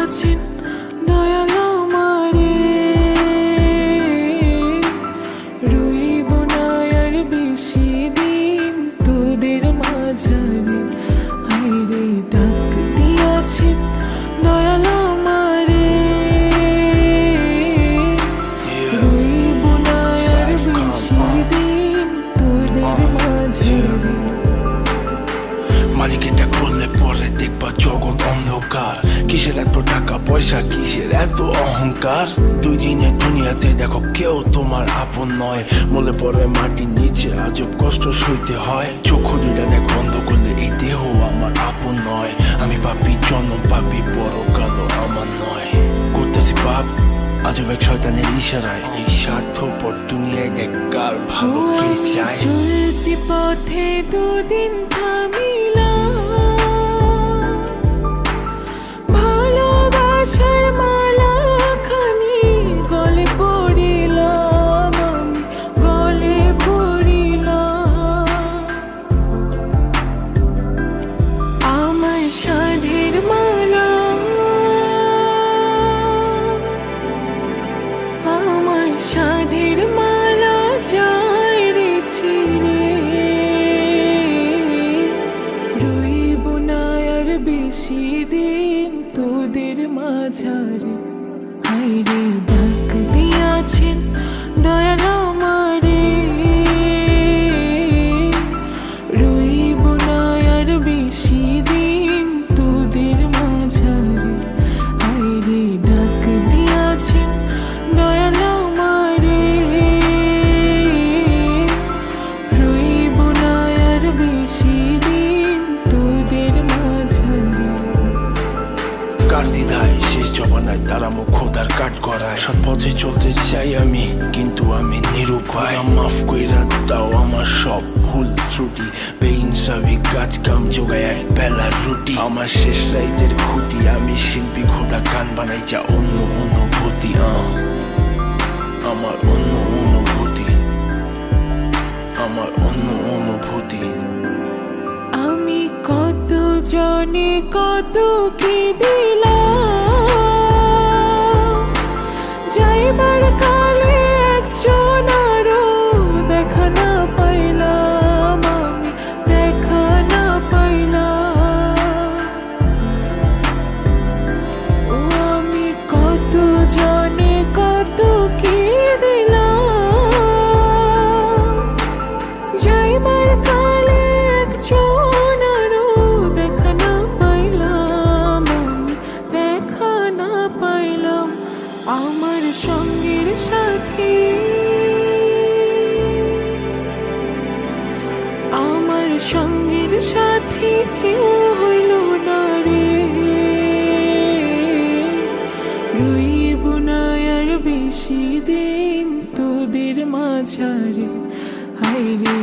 দিয়াছেন দয়াল আমারে, রইব না আর বেশি দিন তোদের মাঝারে। হায়রে ডাক দিয়াছেন দয়াল আমারে, রইব না আর বেশি দিন তোদের মাঝারে। মালিকের ডাক করলে পরে দেখবা জগৎ অন্ধকার। কিসের এত টাকা পয়সা, কিসের এত অহংকার? দুই দিনের দুনিয়াতে দেখো কেউ তোমার আপন নয়। বলে পরে মাটির নিচে আজব কষ্ট সইতে হয়। চক্ষু দুইটা দেখ বন্ধ করলে এই দেহ আমার আপন নয়। আমি পাপি জনম, পাপি পরকালও আমার নয়। করতেছি পাপ আজব এক শয়তানের ইশারায়। এই স্বার্থপর দুনিয়ায় দেখ কার ভালো কে চায়। চলতি পথে দুদিন থামিলাম, ভালোবাসার মালা খানি গলে পড়িলাম, আমি গলে পড়িলাম। আমার সাধের মালা, আমার সাধের মালা যায় রে ছিঁড়ে, রইব না আর বেশি দিন তোদের মাঝারে। হায়রে ডাক দিয়াছেন দয়াল আমারে, রইব না আর বেশি দিন তোদের মাঝারে। হায়রে ডাক দিয়াছেন দয়াল আমারে, রইব না আর বেশি দিন তোদের মাঝারে। কার দ্বিধায় শেষ জমানায় তারা মুখ খোদার কাট করায়। সৎ পথে চলতে চাই আমি, কিন্তু আমি নিরুপায়। মাফ কইরা দাও আমার সব ভুল ত্রুটি। বেইনসাফি কাজ কাম জোগায় এক বেলার রুটি। আমার শেষ রাইতের খুঁটি, আমি শিল্পী খোদা গান বানাই যা অন্য অনুভূতি। আমার অন্য অনুভূতি, আমার অন্য অনুভূতি। আমি কত জনে কত কি দিলাম, যাইবার কালে একজন আরো দেখা না পাইলাম, আমি দেখা না পাইলাম। ও আমি কত জনে কত কি দিলাম, যাইবার কালে একজন আরো দেখা না পাইলাম, আমি দেখা না পাইলাম। আমার সঙ্গের সাথী, আমার সঙ্গের সাথী কেউ হইল না রে, রইব না আর বেশি দিন তোদের মাঝারে। হায়রে